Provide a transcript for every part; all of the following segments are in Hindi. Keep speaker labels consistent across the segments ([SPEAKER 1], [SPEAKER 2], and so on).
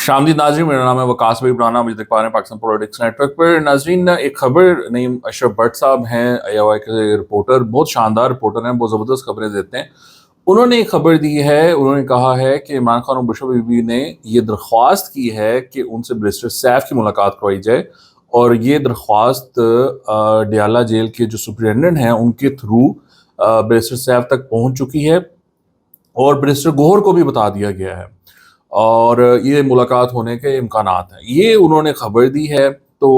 [SPEAKER 1] शामदी नाजरीन, मेरा नाम है वकास भाई बनाना। मुझे देख पा रहे हैं पाकिस्तान पॉलिटिक्स नेटवर्क पर। नाजरीन, एक खबर, नईम अशरफ भट्ट साहब हैं AOI के रिपोर्टर, बहुत शानदार रिपोर्टर हैं, बहुत ज़बरदस्त खबरें देते हैं। उन्होंने एक खबर दी है, उन्होंने कहा है कि इमरान खान और बुशरा बीबी ने ये दरख्वास्त की है कि उनसे बैरिस्टर सैफ की मुलाकात करवाई जाए, और ये दरख्वास्त डियाला जेल के जो सुपरिटेंडेंट हैं उनके थ्रू बैरिस्टर सैफ तक पहुँच चुकी है, और बैरिस्टर गोहर को भी बता दिया गया है, और ये मुलाकात होने के इम्कानात हैं। ये उन्होंने खबर दी है, तो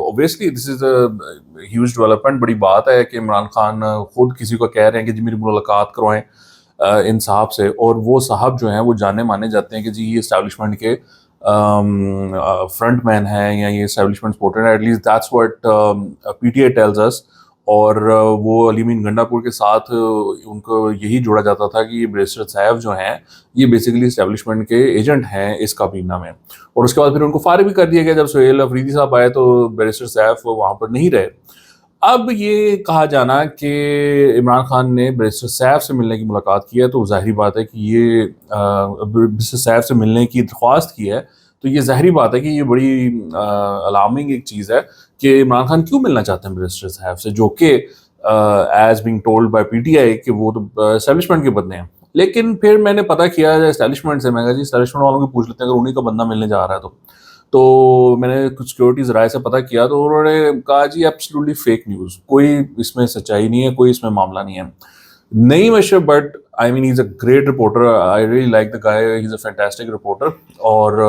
[SPEAKER 1] obviously this is a huge development. बड़ी बात है कि इमरान खान खुद किसी को कह रहे हैं कि जी मेरी मुलाकात करवाएं इन साहब से, और वो साहब जो हैं वो जाने माने जाते हैं कि जी ये इस्टेब्लिशमेंट के फ्रंट मैन हैं, या ये इस्टेब्लिशमेंट सपोर्टर है। At least that's what PTA tells us. और वो अली मीन गंडापुर के साथ उनको यही जोड़ा जाता था कि ये बैरिस्टर साहब जो हैं ये बेसिकली इस्टेब्लिशमेंट के एजेंट हैं इस काबीना में। और उसके बाद फिर उनको फारिग भी कर दिया गया। जब सुहेल अफरीदी साहब आए तो बैरिस्टर साहब वहाँ पर नहीं रहे। अब ये कहा जाना कि इमरान खान ने बैरिस्टर सैफ से मिलने की मुलाकात की है, तो ज़ाहिर बात है कि ये बैरिस्टर सैफ से मिलने की दरख्वास्त की है, तो ये ज़ाहिर बात है कि ये बड़ी अलार्मिंग एक चीज़ है कि इमरान खान क्यों मिलना चाहते हैं बैरिस्टर सैफ से, जो कि as being told by PTI कि वो तो एस्टेब्लिशमेंट के बंदे हैं। लेकिन फिर मैंने पता किया एस्टेब्लिशमेंट से, मैं कहा जी एस्टेब्लिशमेंट वालों को पूछ लेते हैं, अगर उन्हीं का बंदा मिलने जा रहा है तो मैंने कुछ सिक्योरिटीज़ राय से पता किया, तो उन्होंने कहा जी एब्सोल्युटली फेक न्यूज़, कोई इसमें सच्चाई नहीं है, कोई इसमें मामला नहीं है। Naeem Ashraf but, I mean he is a great reporter, I really like the guy, he is a fantastic reporter. और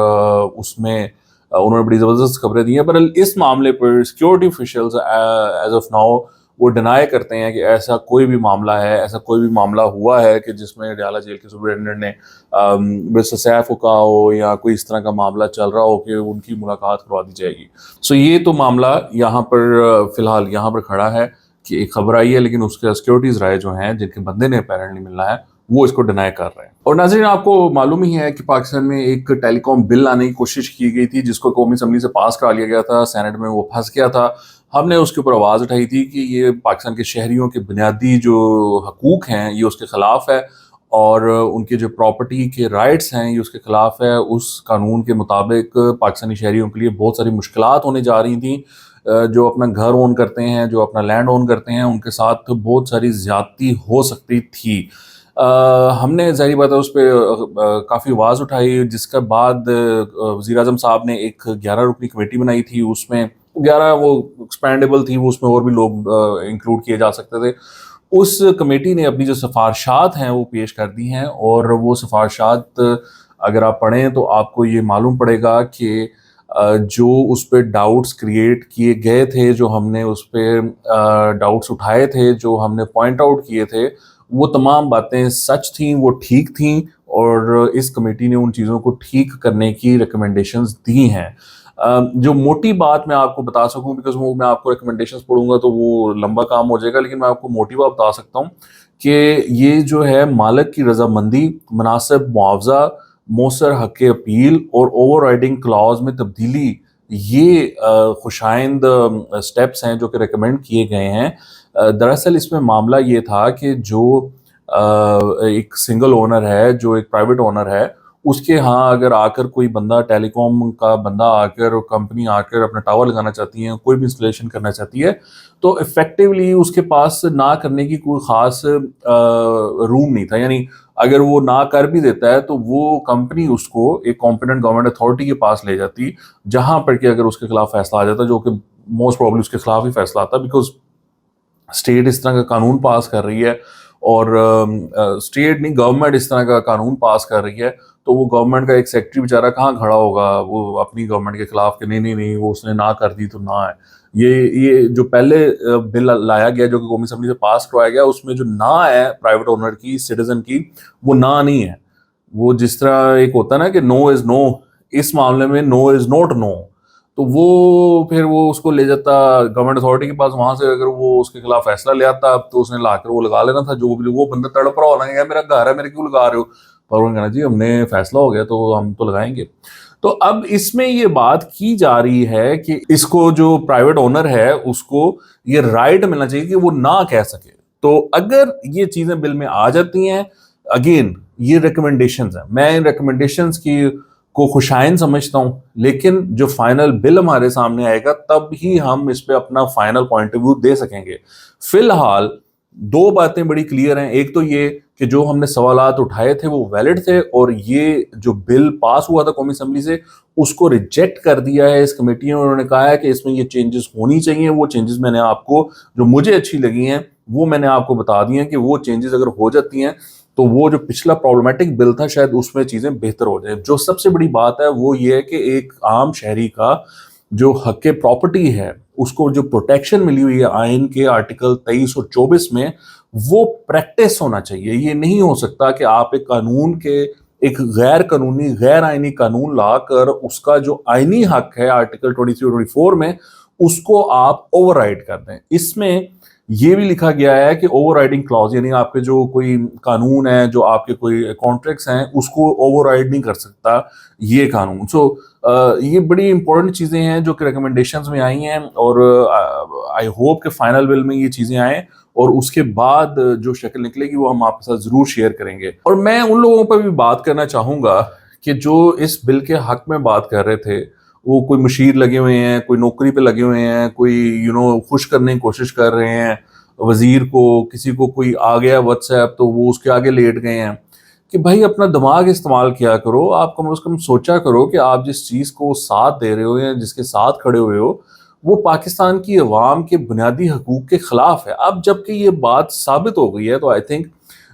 [SPEAKER 1] उसमें उन्होंने बड़ी ज़बरदस्त खबरें दी हैं, पर इस मामले पर security officials as of now वो डिनाई करते हैं कि ऐसा कोई भी मामला है, ऐसा कोई भी मामला हुआ है कि जिसमें डियाला जेल के सुपरिटेंडेंट ने बैरिस्टर सैफ को कहा हो, या कोई इस तरह का मामला चल रहा हो कि उनकी मुलाकात करवा दी जाएगी। सो ये तो मामला यहाँ पर फ़िलहाल यहाँ पर खड़ा है कि एक खबर आई है, लेकिन उसके सिक्योरिटीज़ राय जो हैं जिनके बंदे ने अपेरेंटली मिलना है वो इसको डिनाई कर रहे हैं। और नाज़रीन, आपको मालूम ही है कि पाकिस्तान में एक टेलीकॉम बिल लाने की कोशिश की गई थी, जिसको कौमी असम्बली से पास करा लिया गया था, सेनेट में वो फंस गया था। हमने उसके ऊपर आवाज़ उठाई थी कि ये पाकिस्तान के शहरियों के बुनियादी जो हकूक़ हैं ये उसके ख़िलाफ़ है, और उनके जो प्रॉपर्टी के राइट्स हैं ये उसके ख़िलाफ़ है। उस कानून के मुताबिक पाकिस्तानी शहरियों के लिए बहुत सारी मुश्किलात होने जा रही थी। जो अपना घर ओन करते हैं, जो अपना लैंड ओन करते हैं, उनके साथ बहुत सारी ज़्यादती हो सकती थी। हमने ज़ाहिर बात है उस पे काफ़ी आवाज़ उठाई, जिसके बाद वज़ीर-ए-आज़म साहब ने एक 11 रुकनी कमेटी बनाई थी। उसमें 11 वो एक्सपेंडेबल थी, वो उसमें और भी लोग इंक्लूड किए जा सकते थे। उस कमेटी ने अपनी जो सिफ़ारशात हैं वो पेश कर दी हैं, और वो सिफ़ारशात अगर आप पढ़ें तो आपको ये मालूम पड़ेगा कि जो उस पे डाउट्स क्रिएट किए गए थे, जो हमने उस पे डाउट्स उठाए थे, जो हमने पॉइंट आउट किए थे, वो तमाम बातें सच थीं, वो ठीक थीं, और इस कमेटी ने उन चीज़ों को ठीक करने की रिकमेंडेशंस दी हैं। जो मोटी बात मैं आपको बता सकूं, बिकॉज वो मैं आपको रिकमेंडेशंस पढ़ूंगा तो वो लंबा काम हो जाएगा, लेकिन मैं आपको मोटी बात बता सकता हूँ कि ये जो है मालिक की रजामंदी, मुनासिब मुआवजा, मौसर हक़ अपील और ओवर राइडिंग क्लॉज में तब्दीली, ये खुशाइंद स्टेप्स हैं जो कि रिकमेंड किए गए हैं। दरअसल इसमें मामला ये था कि जो एक सिंगल ओनर है, जो एक प्राइवेट ओनर है, उसके यहाँ अगर आकर कोई बंदा, टेलीकॉम का बंदा आकर, कंपनी आकर अपना टावर लगाना चाहती है, कोई भी इंस्टॉलेशन करना चाहती है, तो इफ़ेक्टिवली उसके पास ना करने की कोई ख़ास रूम नहीं था। यानी अगर वो ना कर भी देता है तो वो कंपनी उसको एक कॉम्पिटेंट गवर्नमेंट अथॉरिटी के पास ले जाती, जहाँ पर कि अगर उसके खिलाफ फैसला आ जाता, जो कि मोस्ट प्रॉब्ली उसके खिलाफ ही फैसला आता, बिकॉज स्टेट इस तरह का कानून पास कर रही है, और स्टेट नहीं, गवर्नमेंट इस तरह का कानून पास कर रही है, तो वो गवर्नमेंट का एक सेक्रेटरी बेचारा कहाँ खड़ा होगा वो अपनी गवर्नमेंट के खिलाफ कि नहीं नहीं नहीं, वो उसने ना कर दी तो ना है। ये जो पहले बिल लाया गया, जो कि कौमी असम्बली से पास करवाया गया, उसमें जो ना है प्राइवेट ओनर की, सिटीजन की, वो ना नहीं है। वो जिस तरह एक होता है ना कि नो इज़ नो, इस मामले में नो इज़ नॉट नो। तो वो फिर वो उसको ले जाता गवर्नमेंट अथॉरिटी के पास, वहां से अगर वो उसके खिलाफ फैसला ले आता, अब तो उसने लाकर वो लगा लेना था। जो भी वो बंदा तड़प रहा होना, यार मेरा घर है, मेरे क्यों लगा रहे हो, पर उन्होंने कहना जी हमने फैसला हो गया तो हम तो लगाएंगे। तो अब इसमें ये बात की जा रही है कि इसको जो प्राइवेट ओनर है उसको ये राइट मिलना चाहिए कि वो ना कह सके। तो अगर ये चीजें बिल में आ जाती हैं, अगेन ये रिकमेंडेशंस हैं, मैं इन रिकमेंडेशंस की को खुशाइन समझता हूँ, लेकिन जो फाइनल बिल हमारे सामने आएगा तब ही हम इस पे अपना फाइनल पॉइंट ऑफ व्यू दे सकेंगे। फिलहाल दो बातें बड़ी क्लियर हैं। एक तो ये कि जो हमने सवालात उठाए थे वो वैलिड थे, और ये जो बिल पास हुआ था कौमी असम्बली से उसको रिजेक्ट कर दिया है इस कमेटी ने। उन्होंने कहा है कि इसमें ये चेंजेस होनी चाहिए। वो चेंजेस मैंने आपको, जो मुझे अच्छी लगी हैं वो मैंने आपको बता दी हैं कि वो चेंजेस अगर हो जाती हैं तो वो जो पिछला प्रॉब्लमेटिक बिल था शायद उसमें चीज़ें बेहतर हो जाए। जो सबसे बड़ी बात है वो ये है कि एक आम शहरी का जो हक प्रॉपर्टी है उसको जो प्रोटेक्शन मिली हुई है आइन के आर्टिकल 23 और 24 में, वो प्रैक्टिस होना चाहिए। ये नहीं हो सकता कि आप एक कानून के एक गैर कानूनी गैर आइनी कानून लाकर उसका जो आइनी हक है आर्टिकल 23 और 24 में उसको आप ओवरराइड कर दें। इसमें ये भी लिखा गया है कि ओवरराइडिंग क्लॉज, यानी आपके जो कोई कानून है, जो आपके कोई कॉन्ट्रैक्ट्स हैं, उसको ओवरराइड नहीं कर सकता ये कानून। ये बड़ी इंपॉर्टेंट चीज़ें हैं जो कि रिकमेंडेशंस में आई हैं, और आई होप कि फाइनल बिल में ये चीज़ें आएँ और उसके बाद जो शक्ल निकलेगी वो हम आपके साथ ज़रूर शेयर करेंगे। और मैं उन लोगों पर भी बात करना चाहूँगा कि जो इस बिल के हक में बात कर रहे थे, वो कोई मुशीर लगे हुए हैं, कोई नौकरी पे लगे हुए हैं, कोई खुश करने की कोशिश कर रहे हैं वजीर को, किसी को कोई आ गया व्हाट्सएप तो वो उसके आगे लेट गए हैं। कि भाई अपना दिमाग इस्तेमाल किया करो, आप कम से कम सोचा करो कि आप जिस चीज़ को साथ दे रहे हो या जिसके साथ खड़े हुए हो वो पाकिस्तान की अवाम के बुनियादी हकूक़ के ख़िलाफ़ है। अब जबकि ये बात साबित हो गई है तो I think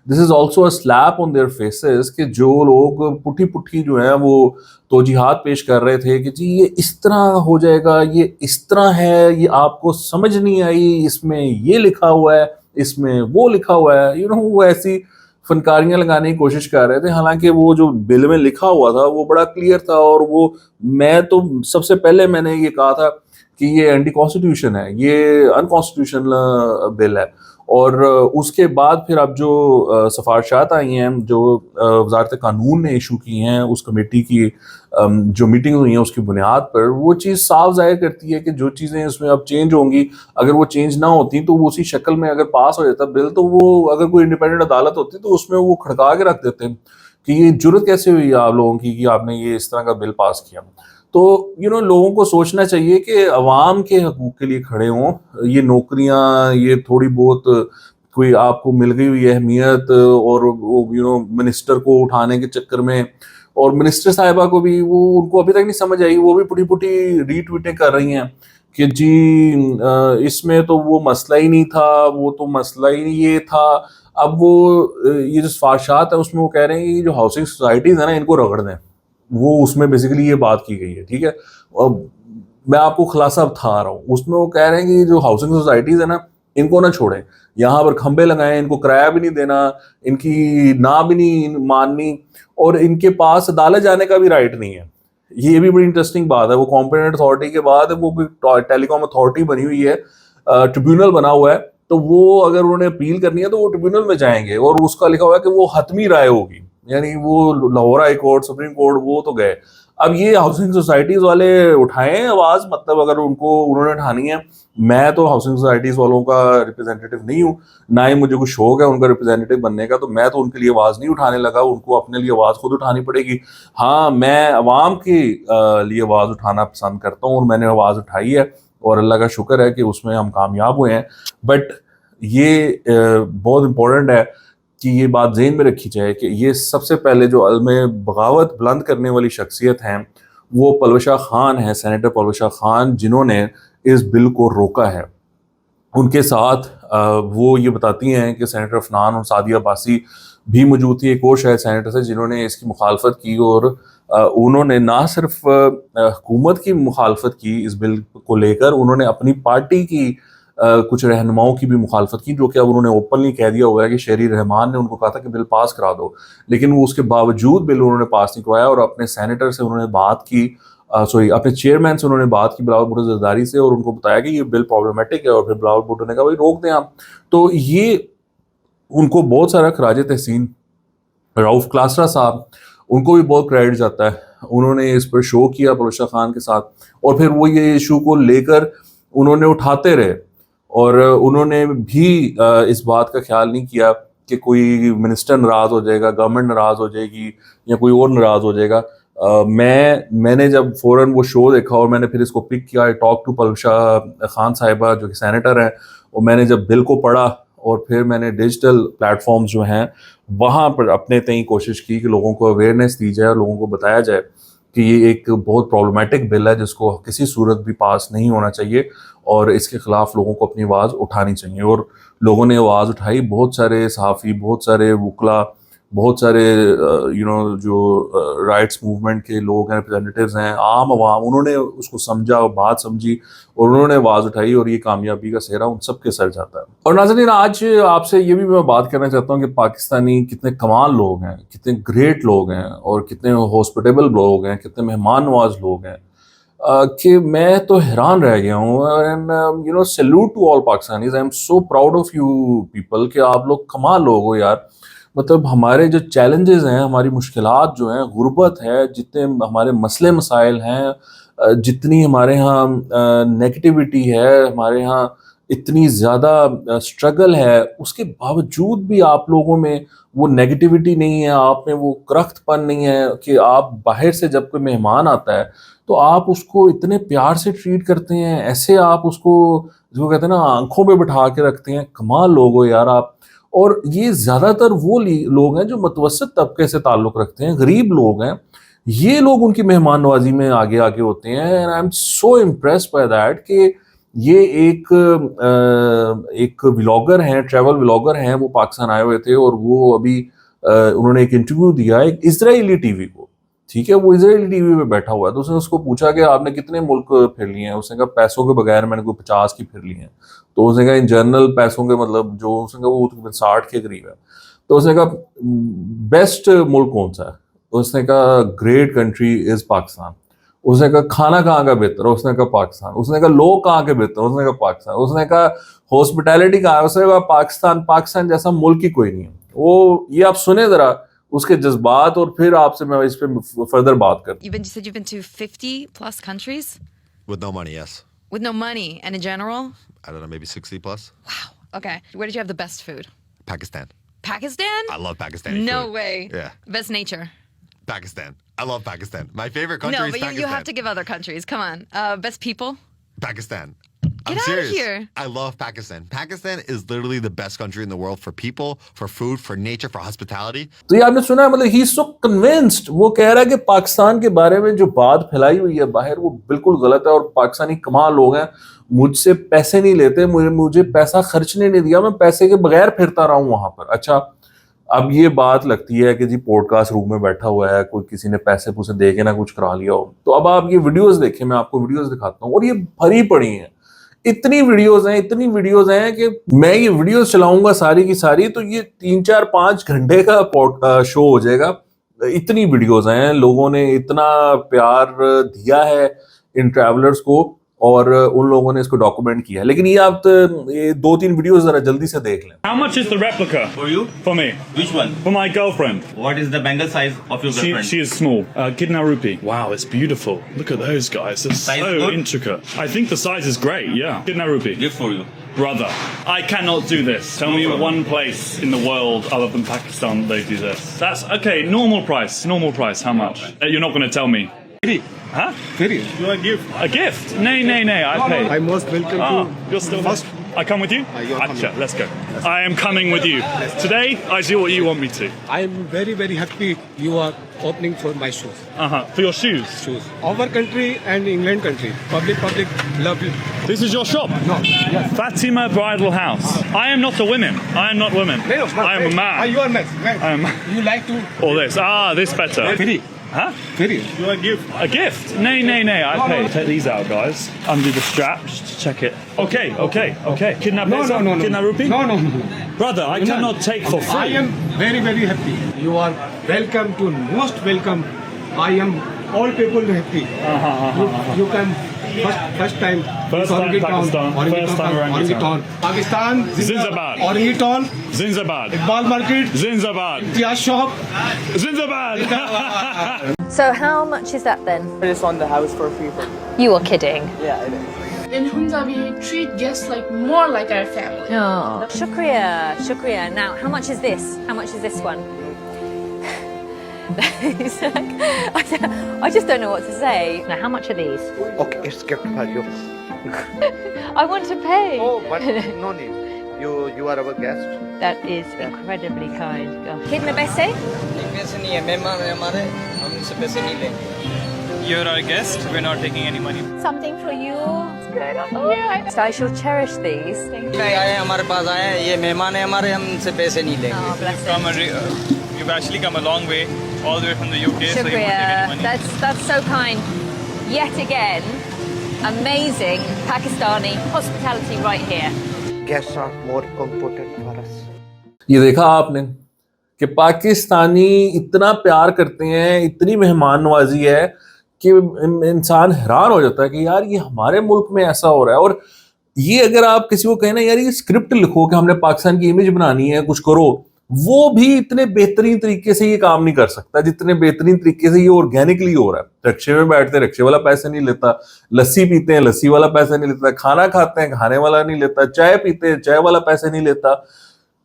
[SPEAKER 1] this is also a slap on their faces कि जो लोग पुट्ठी पुट्ठी जो है वो तौजीहात पेश कर रहे थे कि जी ये इस तरह हो जाएगा, ये इस तरह है, ये आपको समझ नहीं आई, इसमें ये लिखा हुआ है, इसमें वो लिखा हुआ है, वो ऐसी फनकारियां लगाने की कोशिश कर रहे थे। हालांकि वो जो बिल में लिखा हुआ था वो बड़ा क्लियर था, और वो मैं तो सबसे पहले मैंने ये कहा था कि ये एंटी कॉन्स्टिट्यूशन है, ये अनकॉन्स्टिट्यूशनल बिल है। और उसके बाद फिर अब जो सिफारिशात आई हैं जो वजारत कानून ने इशू की हैं उस कमेटी की जो मीटिंग हुई हैं उसकी बुनियाद पर, वो चीज़ साफ जाहिर करती है कि जो चीज़ें इसमें अब चेंज होंगी, अगर वो चेंज ना होती तो वो उसी शक्ल में अगर पास हो जाता बिल, तो वो अगर कोई इंडिपेंडेंट अदालत होती तो उसमें वो खड़का के रख देते कि ये जुर्रत कैसे हुई आप लोगों की कि आपने ये इस तरह का बिल पास किया। तो लोगों को सोचना चाहिए कि अवाम के हकूक़ के लिए खड़े हों। ये नौकरियां, ये थोड़ी बहुत कोई आपको मिल गई हुई अहमियत, और वो मिनिस्टर को उठाने के चक्कर में, और मिनिस्टर साहिबा को भी वो उनको अभी तक नहीं समझ आई, वो भी पुटी पुटी रीट्वीटें कर रही हैं कि जी इसमें तो वो मसला ही नहीं था, वो तो मसला ही ये था। अब वो ये जो सिफारिशात है उसमें वो कह रहे हैं कि जो हाउसिंग सोसाइटीज़ है ना इनको रगड़ दें, वो उसमें बेसिकली ये बात की गई है, ठीक है। अब मैं आपको खुलासा बता रहा हूँ, उसमें वो कह रहे हैं कि जो हाउसिंग सोसाइटीज है ना इनको ना छोड़ें, यहाँ पर खंबे लगाएं, इनको किराया भी नहीं देना, इनकी ना भी नहीं माननी, और इनके पास अदालत जाने का भी राइट नहीं है। ये भी बड़ी इंटरेस्टिंग बात है। वो कॉम्पिटेंट अथॉरिटी के बाद वो कोई टेलीकॉम अथॉरिटी बनी हुई है, ट्रिब्यूनल बना हुआ है, तो वो अगर उन्होंने अपील करनी है तो वो ट्रिब्यूनल में जाएंगे, और उसका लिखा हुआ है कि वो हतमी राय होगी, यानी वो Lahore high court, supreme court, वो तो गए। अब ये हाउसिंग सोसाइटीज वाले उठाएं आवाज, मतलब अगर उन्होंने उठानी है। मैं तो हाउसिंग सोसाइटीज वालों का रिप्रेजेंटेटिव नहीं हूँ, ना ही मुझे कुछ शौक है उनका रिप्रेजेंटेटिव बनने का, तो मैं तो उनके लिए आवाज नहीं उठाने लगा, उनको अपने लिए आवाज खुद उठानी पड़ेगी। हाँ, मैं अवाम की लिए आवाज उठाना पसंद करता हूँ, और मैंने आवाज उठाई है, और अल्लाह का शुक्र है कि उसमें हम कामयाब हुए हैं। बट ये बहुत इंपॉर्टेंट है कि ये बात ज़हन में रखी जाए कि ये सबसे पहले जो अलमे बगावत बुलंद करने वाली शख्सियत हैं वो पलवशा खान है, सेनेटर पलवशा खान, जिन्होंने इस बिल को रोका है। उनके साथ वो ये बताती हैं कि सेनेटर अफनान और सादिया बासी भी मौजूद थी, एक और शायद सेनेटर से, जिन्होंने इसकी मुखालफत की, और उन्होंने ना सिर्फ हुकूमत की मुखालफत की इस बिल को लेकर, उन्होंने अपनी पार्टी की कुछ रहनुमाओं की भी मुखालफत की, जो कि अब उन्होंने ओपनली कह दिया हुआ है कि शहरी रहमान ने उनको कहा था कि बिल पास करा दो, लेकिन वो उसके बावजूद बिल उन्होंने पास नहीं करवाया, और अपने सेनेटर से उन्होंने बात की, अपने चेयरमैन से उन्होंने बात की बिलावल भुट्टो जरदारी से, और उनको बताया कि ये बिल प्रॉब्लमेटिक है, और फिर बिलावल भुट्टो ने कहा भाई रोक दें आप। तो ये उनको बहुत सारा खराज तहसीन, रऊफ क्लासरा साहब, उनको भी बहुत क्रेडिट जाता है, उन्होंने इस पर शो किया पलवशा खान के साथ, और फिर वो ये इशू को लेकर उन्होंने उठाते रहे, और उन्होंने भी इस बात का ख्याल नहीं किया कि कोई मिनिस्टर नाराज़ हो जाएगा, गवर्नमेंट नाराज़ हो जाएगी, या कोई और नाराज़ हो जाएगा। मैंने जब फ़ौरन वो शो देखा और मैंने फिर इसको पिक किया, टॉक टू पलशा खान साहिबा जो कि सेनेटर हैं, और मैंने जब बिल को पढ़ा और फिर मैंने डिजिटल प्लेटफॉर्म्स जो हैं वहाँ पर अपने तय कोशिश की कि लोगों को अवेयरनेस दी जाए, लोगों को बताया जाए कि ये एक बहुत प्रॉब्लमेटिक बिल है जिसको किसी सूरत भी पास नहीं होना चाहिए और इसके ख़िलाफ़ लोगों को अपनी आवाज़ उठानी चाहिए। और लोगों ने आवाज़ उठाई, बहुत सारे सहाफ़ी, बहुत सारे वकला, बहुत सारे जो राइट्स मूवमेंट के लोग हैं, रिप्रेजेंटेटिव्स हैं, आम आवाम, उन्होंने उसको समझा, बात समझी और उन्होंने आवाज़ उठाई और ये कामयाबी का सेहरा उन सब के सर जाता है। और नाज़रीन, आज आपसे ये भी मैं बात करना चाहता हूँ कि पाकिस्तानी कितने कमाल लोग हैं, कितने ग्रेट लोग हैं और कितने हॉस्पिटेबल लोग हैं, कितने मेहमान नवाज लोग हैं, कि मैं तो हैरान रह गया हूँ। And salute to all Pakistanis, I am so proud of you people कि आप लोग कमाल लोग हो यार। मतलब हमारे जो चैलेंजेस हैं, हमारी मुश्किलात जो हैं, गुर्बत है, जितने हमारे मसले मसाइल हैं, जितनी हमारे यहाँ नेगेटिविटी है, हमारे यहाँ इतनी ज़्यादा स्ट्रगल है, उसके बावजूद भी आप लोगों में वो नेगेटिविटी नहीं है, आप में वो करख्तपन नहीं है कि आप बाहर से जब कोई मेहमान आता है तो आप उसको इतने प्यार से ट्रीट करते हैं, ऐसे आप उसको जो कहते हैं ना आंखों पे बिठा के रखते हैं। कमाल लोग हो यार आप। और ये ज़्यादातर वो लोग हैं जो मतवसत तबके से ताल्लुक़ रखते हैं, गरीब लोग हैं, ये लोग उनकी मेहमान नवाजी में आगे आगे होते हैं। And I am so impressed by that कि ये एक व्लॉगर हैं, ट्रैवल व्लॉगर हैं, वो पाकिस्तान आए हुए थे और वो अभी उन्होंने एक इंटरव्यू दिया एक इजरायली टीवी को। ठीक है, वो इजरायली टीवी पे बैठा हुआ है, तो उसने उसको पूछा कि आपने कितने मुल्क फिर लिए हैं। उसने कहा पैसों के बगैर मैंने कोई 50 की फिर लिए हैं। तो उसने कहा इन जनरल पैसों के मतलब जो, उसने कहा वो तकरीबन 60 के करीब है। तो उसने कहा बेस्ट मुल्क कौन सा है? तो उसने कहा ग्रेट कंट्री इज पाकिस्तान। उसने कहा खाना कहाँ का बेहतर है? उसने कहा पाकिस्तान। उसने कहा लोग कहाँ के बेहतर? उसने कहा पाकिस्तान। उसने कहा हॉस्पिटैलिटी कहाँ है? उसने कहा पाकिस्तान। पाकिस्तान जैसा मुल्क ही कोई नहीं है। वो ये आप सुने जरा उसके जज्बात और फिर आपसे मैं इस पे फर्दर बात करता हूं।
[SPEAKER 2] You said you've been to 50 plus countries?
[SPEAKER 3] With no money, yes.
[SPEAKER 2] With no money. And in general?
[SPEAKER 3] I don't know, maybe 60 plus.
[SPEAKER 2] Wow. Okay. Where did you have the best food?
[SPEAKER 3] Pakistan.
[SPEAKER 2] Pakistan?
[SPEAKER 3] I love Pakistani
[SPEAKER 2] No
[SPEAKER 3] food.
[SPEAKER 2] way.
[SPEAKER 3] Yeah.
[SPEAKER 2] Best nature?
[SPEAKER 3] Pakistan. I love Pakistan. My favorite country
[SPEAKER 2] No,
[SPEAKER 3] is
[SPEAKER 2] but
[SPEAKER 3] Pakistan.
[SPEAKER 2] you have to give other countries. Come on. Best people?
[SPEAKER 3] Pakistan.
[SPEAKER 2] Get
[SPEAKER 3] I'm
[SPEAKER 2] out
[SPEAKER 3] serious.
[SPEAKER 2] of here.
[SPEAKER 3] I love Pakistan. Pakistan is literally the best country in the world for people, for food, for nature, for hospitality.
[SPEAKER 1] तो ये आपने सुना है, मतलब ही इज सो कन्विंस्ड। वो कह रहा है कि पाकिस्तान के बारे में जो बात फैलाई हुई है बाहर वो बिल्कुल गलत है और पाकिस्तानी कमाल लोग हैं, मुझसे पैसे नहीं लेते, मुझे पैसा खर्चने नहीं दिया, मैं पैसे के बगैर फिरता रहा हूँ वहां पर। अच्छा, अब ये बात लगती है कि जी पॉडकास्ट रूम में बैठा हुआ है कोई, किसी ने पैसे पूसे दे के ना कुछ करा लिया हो। तो अब आप ये वीडियोस देखें, मैं आपको वीडियोस दिखाता हूँ और ये भरी पड़ी हैं, इतनी वीडियोस हैं कि मैं ये वीडियोस चलाऊंगा सारी की सारी तो ये 3-4-5 घंटे का शो हो जाएगा। इतनी वीडियोस हैं, लोगों ने इतना प्यार दिया है इन ट्रैवलर्स को और उन लोगों ने इसको डॉक्यूमेंट किया है। लेकिन ये आप ये 2-3 वीडियोस जरा जल्दी से देख लें।
[SPEAKER 4] How much is the replica?
[SPEAKER 5] For you?
[SPEAKER 4] For me.
[SPEAKER 5] Which one?
[SPEAKER 4] For my girlfriend.
[SPEAKER 5] What is the bangle size of your girlfriend?
[SPEAKER 4] She is small. Kidna rupee. Wow, it's beautiful. Look at those guys. They're
[SPEAKER 5] Size
[SPEAKER 4] so
[SPEAKER 5] good?
[SPEAKER 4] intricate. I think the size is great, yeah. Kidna rupee.
[SPEAKER 5] Gift for you.
[SPEAKER 4] Brother, I cannot do this. Tell me one place in the world other than Pakistan they do this. That's okay, normal price. Normal price. How much? You're not going to tell me.
[SPEAKER 6] Free.
[SPEAKER 4] Huh?
[SPEAKER 6] Free.
[SPEAKER 4] You want a gift? A gift? Nay, I pay.
[SPEAKER 6] I most welcome
[SPEAKER 4] You're still
[SPEAKER 6] first.
[SPEAKER 4] I come with you?
[SPEAKER 6] you're coming.
[SPEAKER 4] Acha, let's go. I am coming with you. Today, I do what you want me to.
[SPEAKER 6] I am very, very happy you are opening for my shoes.
[SPEAKER 4] For your shoes?
[SPEAKER 6] Shoes. Our country and England country. Public, love you.
[SPEAKER 4] This is your shop?
[SPEAKER 6] No. Yes.
[SPEAKER 4] Fatima Bridal House. I am not a woman. I am not women.
[SPEAKER 6] No,
[SPEAKER 4] I am a man.
[SPEAKER 6] You are man.
[SPEAKER 4] I am.
[SPEAKER 6] You like to
[SPEAKER 4] Or this. This better.
[SPEAKER 6] free.
[SPEAKER 4] Huh?
[SPEAKER 6] Free.
[SPEAKER 5] You want gift?
[SPEAKER 4] A gift? Nay, I pay. Take these out, guys. Undo the strap just to check it. Okay. Kidnap
[SPEAKER 6] No.
[SPEAKER 4] Kidnap rupee?
[SPEAKER 6] No.
[SPEAKER 4] Brother, I cannot take for free.
[SPEAKER 6] I am very, very happy. You are welcome to most welcome. I am all people happy. You can first time.
[SPEAKER 4] First time Pakistan. First time orangutan.
[SPEAKER 6] Pakistan.
[SPEAKER 4] Zinzabad.
[SPEAKER 6] Orangutan.
[SPEAKER 4] Zinzabad.
[SPEAKER 6] Iqbal Market.
[SPEAKER 4] Zinzabad.
[SPEAKER 6] Imtiaz Shop.
[SPEAKER 4] Zinzabad.
[SPEAKER 7] So how much is that then?
[SPEAKER 8] Just on the house for people.
[SPEAKER 7] You are kidding.
[SPEAKER 8] Yeah, it is.
[SPEAKER 9] In Hunza, we treat guests more like our family.
[SPEAKER 7] Oh. Shukriya. Now, how much is this? How much is this one? It's like, I just don't know what to say. Now, how much are these?
[SPEAKER 8] Okay, it's kept for you.
[SPEAKER 7] I want to pay.
[SPEAKER 8] Oh, but no need. You are our guest.
[SPEAKER 7] That is incredibly kind. Gosh. Kidding पैसे?
[SPEAKER 10] पैसे नहीं है, मेहमान है हमारे, हम इनसे पैसे नहीं लेंगे.
[SPEAKER 5] You're our guest. We're not taking any money.
[SPEAKER 7] Something for you. So I shall cherish these. Thank you.
[SPEAKER 10] आए हमारे पास आए हैं, ये मेहमान है हमारे, हम इनसे पैसे नहीं लेंगे.
[SPEAKER 7] Oh, bless him.
[SPEAKER 5] You've actually come a long way, all the way from the UK, so you won't take
[SPEAKER 7] Shukriya.
[SPEAKER 5] any money.
[SPEAKER 7] That's so kind. Yet again, amazing Pakistani hospitality right here.
[SPEAKER 8] Guests are more important for us.
[SPEAKER 1] ये देखा आपने कि पाकिस्तानी इतना प्यार करते हैं, इतनी मेहमान नवाजी है कि इंसान हैरान हो जाता है कि यार ये हमारे मुल्क में ऐसा हो रहा है। और ये अगर आप किसी को कहें ना यार ये स्क्रिप्ट लिखो कि हमने पाकिस्तान की इमेज बनानी है, कुछ करो, वो भी इतने बेहतरीन तरीके से ये काम नहीं कर सकता जितने बेहतरीन तरीके से ये ऑर्गेनिकली हो रहा है। रिक्शे में बैठते हैं, रिक्शे वाला पैसे नहीं लेता, लस्सी पीते हैं, लस्सी वाला पैसे नहीं लेता, खाना खाते हैं, खाने वाला नहीं लेता, चाय पीते हैं, चाय वाला पैसे नहीं लेता।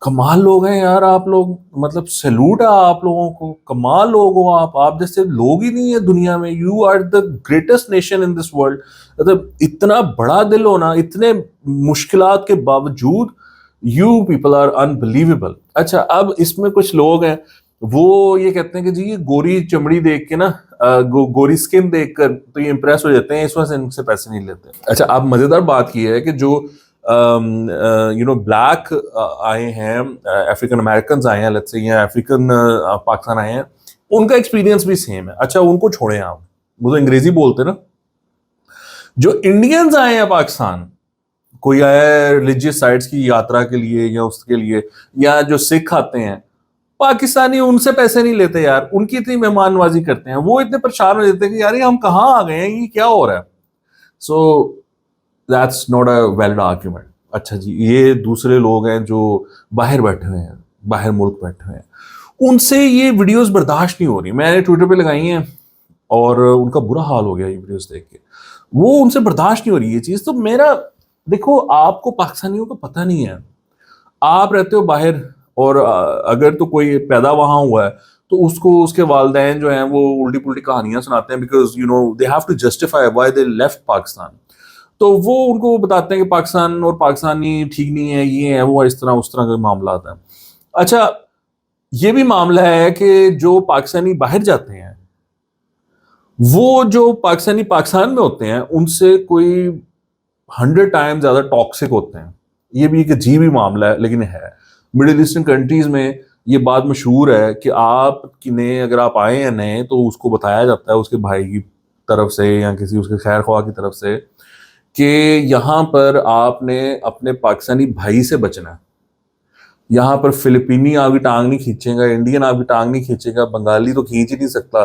[SPEAKER 1] कमाल लोग हैं यार आप लोग, मतलब सैल्यूट है आप लोगों को, कमाल लोग हो आप जैसे लोग ही नहीं है दुनिया में। You are the greatest nation in this world. मतलब इतना बड़ा दिल होना, इतने मुश्किलात के बावजूद, यू पीपल आर अनबिलीवेबल। अच्छा, अब इसमें कुछ लोग हैं वो ये कहते हैं कि जी ये गोरी चमड़ी देख के ना, गोरी स्किन देखकर तो ये इंप्रेस हो जाते हैं, इस वजह से इनसे पैसे नहीं लेते। अच्छा, अब मजेदार बात की है कि जो ब्लैक आए हैं, अफ्रीकन अमेरिकन आए हैं, लेट्स से, या अफ्रीकन पाकिस्तान आए हैं, उनका एक्सपीरियंस भी सेम है। अच्छा, उनको छोड़े आप, वो तो अंग्रेजी बोलते हैं ना। जो इंडियंस आए हैं पाकिस्तान, कोई आया है रिलीजियस साइट्स की यात्रा के लिए या उसके लिए, या जो सिख आते हैं, पाकिस्तानी उनसे पैसे नहीं लेते यार, उनकी इतनी मेहमान नवाजी करते हैं, वो इतने परेशान हो जाते हैं कि यार ये हम कहाँ आ गए हैं, ये क्या हो रहा है। So that's not a valid argument. अच्छा जी, ये दूसरे लोग हैं जो बाहर बैठे हुए हैं, बाहर मुल्क बैठे हुए हैं, उनसे ये वीडियोस बर्दाश्त नहीं हो रही। मैंने ट्विटर पे लगाई हैं और उनका बुरा हाल हो गया ये वीडियोस देख के, वो उनसे बर्दाश्त नहीं हो रही ये चीज़। तो मेरा देखो, आपको पाकिस्तानियों को पता नहीं है, आप रहते हो बाहर, और अगर तो कोई पैदा वहाँ हुआ है तो उसको उसके वालिदैन जो हैं वो उल्टी पुल्टी कहानियाँ सुनाते हैं, because they have to justify why they left Pakistan. तो वो उनको बताते हैं कि पाकिस्तान और पाकिस्तानी ठीक नहीं है, ये है वो, इस तरह उस तरह का मामला आता है। अच्छा, ये भी मामला है कि जो पाकिस्तानी बाहर जाते हैं, वो जो पाकिस्तानी पाकिस्तान में होते हैं उनसे कोई 100 टाइम ज्यादा टॉक्सिक होते हैं। ये भी एक अजीब ही मामला है, लेकिन है। मिडिल ईस्टर्न कंट्रीज में ये बात मशहूर है कि आप ने अगर आप आए हैं नए, तो उसको बताया जाता है उसके भाई की तरफ से या किसी उसके खैर ख्वाह की तरफ से कि यहाँ पर आपने अपने पाकिस्तानी भाई से बचना है। यहाँ पर फिलिपीनी आपकी टांग नहीं खींचेगा, इंडियन आपकी टांग नहीं खींचेगा, बंगाली तो खींच ही नहीं सकता।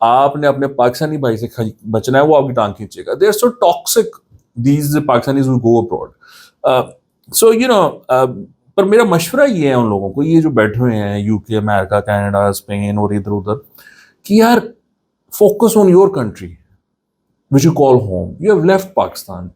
[SPEAKER 1] आपने अपने पाकिस्तानी भाई से बचना है, वो आपकी टांग खींचेगा। They are so toxic these Pakistanis who go abroad. So पर मेरा मशवरा ये है उन लोगों को, ये जो बैठे हुए हैं यूके, अमेरिका, कनाडा, स्पेन और इधर उधर, कि यार focus on your country which you call home. You have left Pakistan.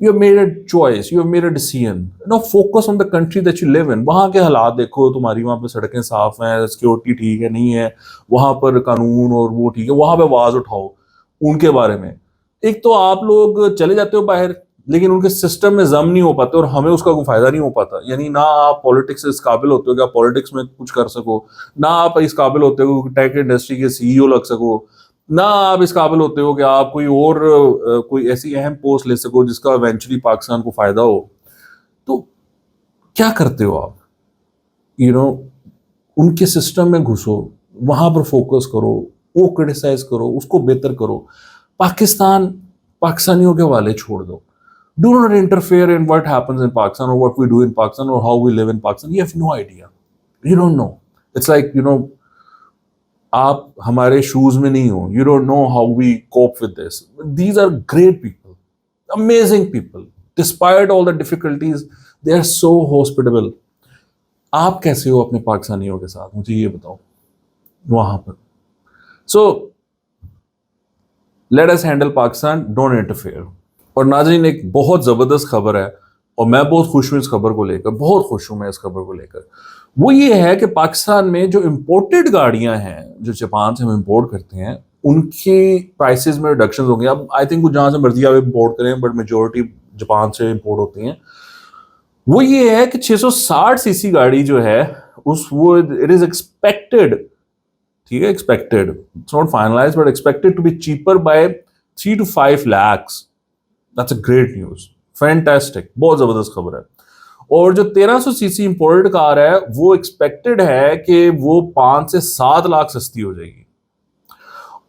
[SPEAKER 1] You have made a choice. You have made a decision. Now focus on the country that you live in. वहाँ के हालात देखो, तुम्हारी वहाँ पे सड़कें साफ हैं, सिक्योरिटी ठीक है नहीं है, वहाँ पर कानून और वो ठीक है, वहाँ पे आवाज उठाओ उनके बारे में। एक तो आप लोग चले जाते हो बाहर, लेकिन उनके सिस्टम में जम नहीं हो पाते और हमें उसका कोई फायदा नहीं हो पाता। यानी ना आप पॉलिटिक्स से इस काबिल होते हो कि आप पॉलिटिक्स में कुछ कर सको, ना आप इस काबिल होते हो कि टेक इंडस्ट्री के CEO लग सको, ना आप इस काबिल होते हो कि आप कोई ऐसी अहम पोस्ट ले सको जिसका इवेंचुअली पाकिस्तान को फायदा हो। तो क्या करते हो आप? उनके सिस्टम में घुसो, वहां पर फोकस करो, वो क्रिटिसाइज करो, उसको बेहतर करो। पाकिस्तानियों के हवाले छोड़ दो। Do not interfere in what happens in Pakistan और what we do in Pakistan और how we live in Pakistan. You have no idea, you don't know. It's like आप हमारे शूज में नहीं हो, you don't know how we cope with this. These are great people, amazing people, despite all the difficulties they are so hospitable. आप कैसे हो अपने पाकिस्तानियों के साथ, मुझे ये बताओ वहां पर। So let us handle Pakistan, don't interfere. और नाज़रीन, एक बहुत जबरदस्त खबर है और मैं बहुत खुश हूं इस खबर को लेकर, बहुत खुश हूं मैं इस खबर को लेकर। वो ये है कि पाकिस्तान में जो इम्पोर्टेड गाड़ियां हैं जो जापान से हम इम्पोर्ट करते हैं उनके प्राइसेस में रिडक्शन होंगे। अब आई थिंक जहां से मर्जी आप इम्पोर्ट करें बट मेजोरिटी जापान से इम्पोर्ट होती हैं। वो ये है कि 660 सीसी गाड़ी जो है उस वो इट इज एक्सपेक्टेड, ठीक है, expected, it's not finalised but expected to be cheaper by 3 to 5 lakhs। That's a great news, fantastic, बहुत जबरदस्त खबर है। और जो 1300 सीसी इंपोर्टेड कार है वो एक्सपेक्टेड है कि वो 5 से 7 लाख सस्ती हो जाएगी।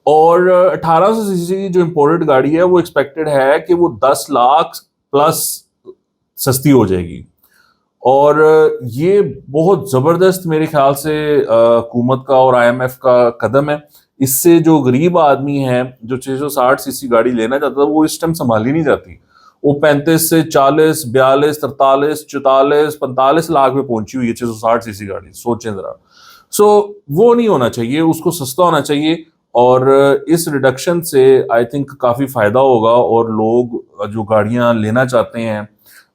[SPEAKER 1] और 1800 सीसी जो इंपोर्टेड गाड़ी है वो एक्सपेक्टेड है कि वो 10 लाख प्लस सस्ती हो जाएगी। और ये बहुत ज़बरदस्त मेरे ख्याल से हुकूमत का और IMF का कदम है। इससे जो गरीब आदमी है जो 660 सीसी गाड़ी लेना चाहता था वो इस टाइम संभाली नहीं जाती, वो 35 से 40, 42, 43, 44, 45 लाख में पहुंची हुई है 660 सीसी गाड़ी, सोचें जरा। सो वो नहीं होना चाहिए, उसको सस्ता होना चाहिए। और इस रिडक्शन से आई थिंक काफ़ी फ़ायदा होगा और लोग जो गाड़ियां लेना चाहते हैं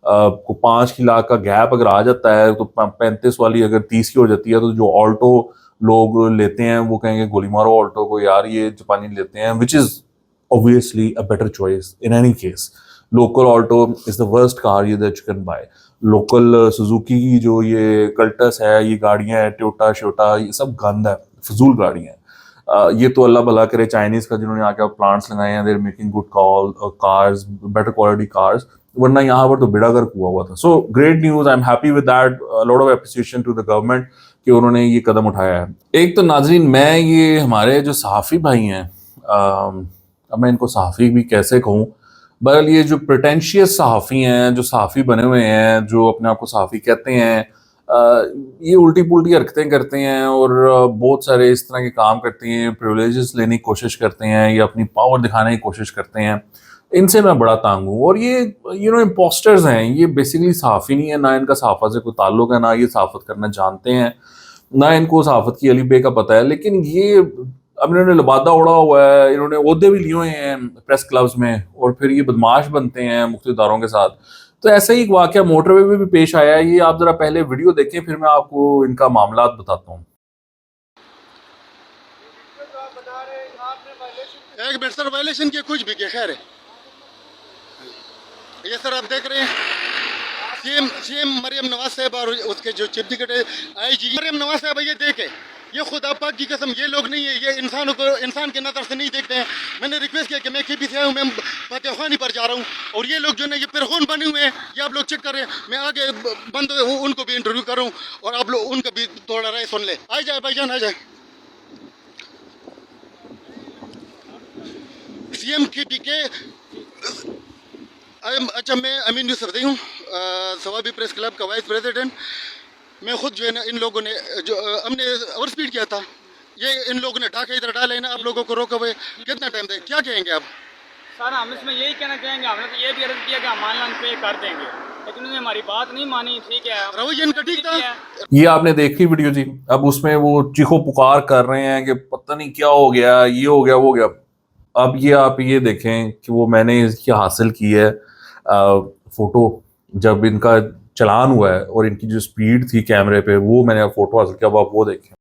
[SPEAKER 1] को 5 लाख का गैप अगर आ जाता है तो 35 वाली अगर 30 की हो जाती है तो जो ऑल्टो लोग लेते हैं वो कहेंगे गोली मारो ऑल्टो को यार, ये जापानी लेते हैं, which is obviously a better choice in any case. Local Alto is the worst car ये that you can buy. Local Suzuki की जो ये कल्टस है, ये गाड़ियाँ हैं, टोयोटा शोटा, ये सब गंद है, फजूल गाड़ियाँ हैं। ये तो अल्लाह भला करे चाइनीज़ का जिन्होंने आके प्लांट्स लगाए हैं, there making good cars, better quality cars, वरना यहाँ पर तो बेड़ा गर्क हुआ था। So great news, I am happy with that, lot of appreciation to the government कि उन्होंने ये कदम उठाया है। एक तो नाजरीन मैं ये हमारे जो सहाफ़ी भाई हैं, अब मैं इनको सहाफ़ी भी कैसे कहूँ, बहरहाल ये जो प्रिटेंशियस सहाफ़ी हैं, जो सहाफ़ी बने हुए हैं, जो अपने आप को सहाफ़ी कहते हैं, ये उल्टी पुल्टी हरकतें करते हैं और बहुत सारे इस तरह के काम करते हैं, प्रिविलेजेस लेने की कोशिश करते हैं या अपनी पावर दिखाने की कोशिश करते हैं। इनसे मैं बड़ा तंग हूँ। और ये इम्पोस्टर्स हैं, ये बेसिकली सहाफ़ी नहीं है, ना इनका सहाफ़त से कोई ताल्लुक है, ना ये सहाफ़त करना जानते हैं, ना इनको सहाफ़त की अली बे का पता है। लेकिन ये अब इन्होंने लबादा उड़ा हुआ है, इन्होंने ओहदे भी लिए हुए हैं प्रेस क्लब्स में और फिर ये बदमाश बनते हैं मुख्तलिफ इदारों के साथ। तो ऐसा ही एक वाक़या मोटरवे में भी पेश आया है। ये आप ज़रा पहले वीडियो देखें फिर मैं आपको इनका मामला बताता हूँ।
[SPEAKER 11] एक मिनट सर, वायलेशन के कुछ भी के खैर है। ये सर आप देख रहे हैं सीएम मरियम नवाज साहब और उसके जो chief secretary IG Maryam Nawaz साहब, ये देखे, ये खुदा पाक की कसम ये लोग नहीं है, ये इंसानों को इंसान के नज़र से नहीं देखते हैं। मैंने रिक्वेस्ट किया कि मैं KP से आया हूँ, मैं फतेह खानी पर जा रहा हूँ और ये लोग जो है ये फिरौन बने हुए हैं, ये आप लोग चेक करें। मैं आगे बंद उनको भी इंटरव्यू करूँ और आप लोग उनका भी थोड़ा राय सुन ले। आ जाए भाईजान, आ जाए। CM KP के अच्छा, मैं अमीन यूसुफ हूँ, सवाबी प्रेस क्लब का वाइस प्रेसिडेंट। मैं खुद जो है ना इन लोगों ने जो हमने ओवर स्पीड किया था, ये इन लोगों ने ढाके इधर डाले ना, आप लोगों को रोका हुए कितना टाइम दे, क्या कहेंगे आप?
[SPEAKER 5] सर हम इसमें यही कहना चाहेंगे, हमने तो ये भी अर्ज किया कि हम ऑनलाइन पे कर देंगे, लेकिन उन्होंने हमारी बात नहीं मानी। ठीक है,
[SPEAKER 11] रवैया इनका ठीक था।
[SPEAKER 1] ये आपने देखी वीडियो जी। अब उसमें वो चीखो पुकार कर रहे हैं कि पता नहीं क्या हो गया, ये हो गया, वो हो गया। अब ये आप ये देखें कि वो मैंने इसकी हासिल की है फोटो, जब इनका चलान हुआ है और इनकी जो स्पीड थी कैमरे पे, वो मैंने फोटो हासिल किया। अब आप वो देखें,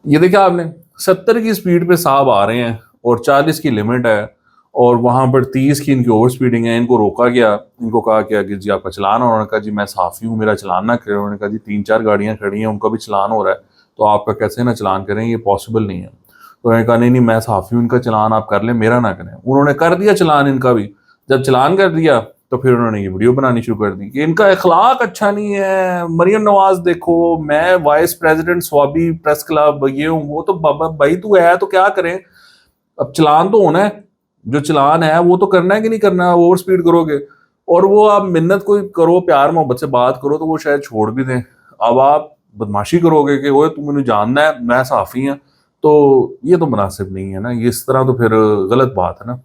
[SPEAKER 1] ये देखा आपने 70 की स्पीड पे साहब आ रहे हैं और 40 की लिमिट है और वहां पर 30 की इनकी ओवर स्पीडिंग है। इनको रोका गया, इनको कहा गया कि जी आपका चलान हो। उन्होंने कहा जी मैं सहाफ़ी हूँ, मेरा चलान ना करें। उन्होंने कहा जी 3-4 गाड़ियाँ खड़ी हैं, उनका भी चलान हो रहा है, तो आपका कैसे ना चलान करें, ये पॉसिबल नहीं है। तो उन्होंने कहा नहीं मैं सहाफ़ी हूँ, इनका चलान आप कर लें, मेरा ना करें। उन्होंने कर दिया चलान इनका भी। जब चलान कर दिया तो फिर उन्होंने ये वीडियो बनानी शुरू कर दी कि इनका अखलाक अच्छा नहीं है, मरियम नवाज देखो, मैं vice president Swabi press club, ये हूँ वो। तो बाबा भाई तू है तो क्या करें, अब चलान तो होना है, जो चलान है वो तो करना है कि नहीं करना। ओवर स्पीड करोगे और वो आप मिन्नत कोई करो, प्यार मोहब्बत से बात करो तो वो शायद छोड़ भी दें। अब आप बदमाशी करोगे कि वो तू मुझे जानना है, मैं सहाफ़ी हूँ, तो ये तो मुनासिब नहीं है ना, ये इस तरह तो फिर गलत बात है ना।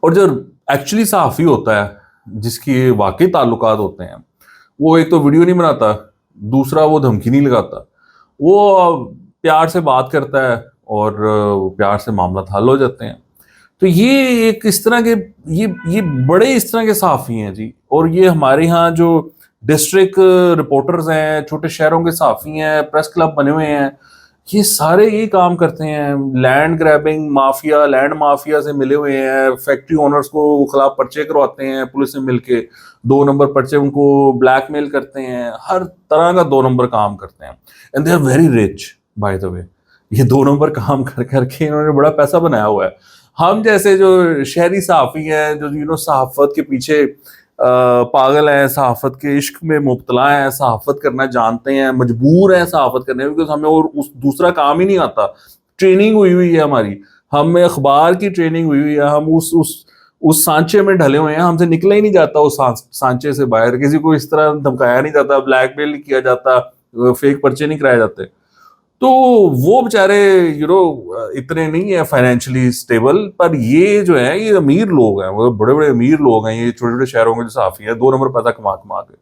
[SPEAKER 1] और जो एक्चुअली सहाफ़ी होता है, जिसकी वाकई ताल्लुकात होते हैं, वो एक तो वीडियो नहीं बनाता, दूसरा वो धमकी नहीं लगाता, वो प्यार से बात करता है और प्यार से मामला हल हो जाते हैं। तो ये एक इस तरह के ये बड़े इस तरह के सहाफ़ी हैं जी। और ये हमारे यहाँ जो डिस्ट्रिक्ट रिपोर्टर्स हैं, छोटे शहरों के सहाफ़ी हैं, प्रेस क्लब बने हुए हैं, ये सारे यही काम करते हैं। Land grabbing mafia, land mafia से मिले हुए हैं, फैक्ट्री ओनर्स को खिलाफ पर्चे करवाते हैं पुलिस से मिलके, 2 नंबर पर्चे, उनको ब्लैकमेल करते हैं, हर तरह का 2 नंबर काम करते हैं। And they are very rich by the way. ये 2 नंबर काम कर करके इन्होंने बड़ा पैसा बनाया हुआ है। हम जैसे जो शहरी सहाफ़ी हैं, जो सहाफ़त के पीछे पागल हैं, सहाफ़त के इश्क में मुब्तला हैं, सहाफ़त करना जानते हैं, मजबूर हैं सहाफ़त करने में, बिकॉज हमें और उस दूसरा काम ही नहीं आता। ट्रेनिंग हुई हुई है हमारी, हमें अखबार की ट्रेनिंग हुई हुई है, हम उस सांचे में ढले हुए हैं, हमसे निकला ही नहीं जाता उस सांचे से बाहर। किसी को इस तरह धमकाया नहीं जाता, ब्लैकमेल नहीं किया जाता, फेक पर्चे नहीं कराए जाते। तो वो बेचारे इतने नहीं है फाइनेंशियली स्टेबल, पर ये जो है ये अमीर लोग हैं, वो बड़े बड़े अमीर लोग हैं, ये छोटे छोटे शहरों के जो सहाफ़ी हैं, 2 नंबर पैसा कमा कमा के।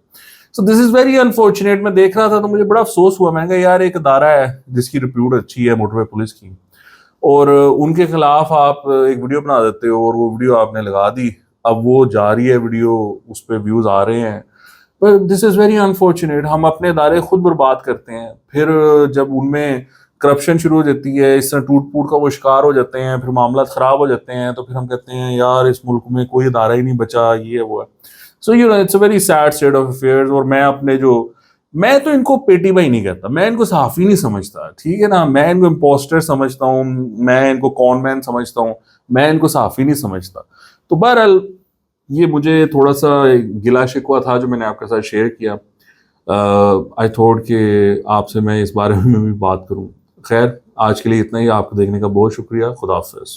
[SPEAKER 1] So this is very unfortunate. मैं देख रहा था तो मुझे बड़ा अफसोस हुआ। मैंने कहा यार, एक अदारा है जिसकी रिप्यूट अच्छी है मोटरवे पुलिस की, और उनके खिलाफ आप एक वीडियो बना देते हो, और वो वीडियो आपने लगा दी, अब वो जा रही है वीडियो, उस पर व्यूज़ आ रहे हैं। पर दिस इज़ वेरी अनफॉर्चुनेट। हम अपने इदारे खुद बर्बाद करते हैं, फिर जब उनमें करप्शन शुरू हो जाती है, इस तरह टूट फूट का वो शिकार हो जाते हैं, फिर मामला ख़राब हो जाते हैं, तो फिर हम कहते हैं यार इस मुल्क में कोई इदारा ही नहीं बचा, ये है वो है। So it's a very sad state of affairs. और मैं तो इनको पेटी भाई नहीं कहता, मैं इनको सहाफ़ी नहीं समझता, ठीक है ना। मैं इनको इम्पोस्टर समझता हूँ, मैं इनको कॉनमैन समझता हूँ, मैं इनको सहाफ़ी नहीं समझता। तो बहरहाल ये मुझे थोड़ा सा गिला शिकवा था जो मैंने आपके साथ शेयर किया। आई थॉट कि आपसे मैं इस बारे में भी बात करूं। खैर, आज के लिए इतना ही। आपको देखने का बहुत शुक्रिया। खुदा हाफ़िज़।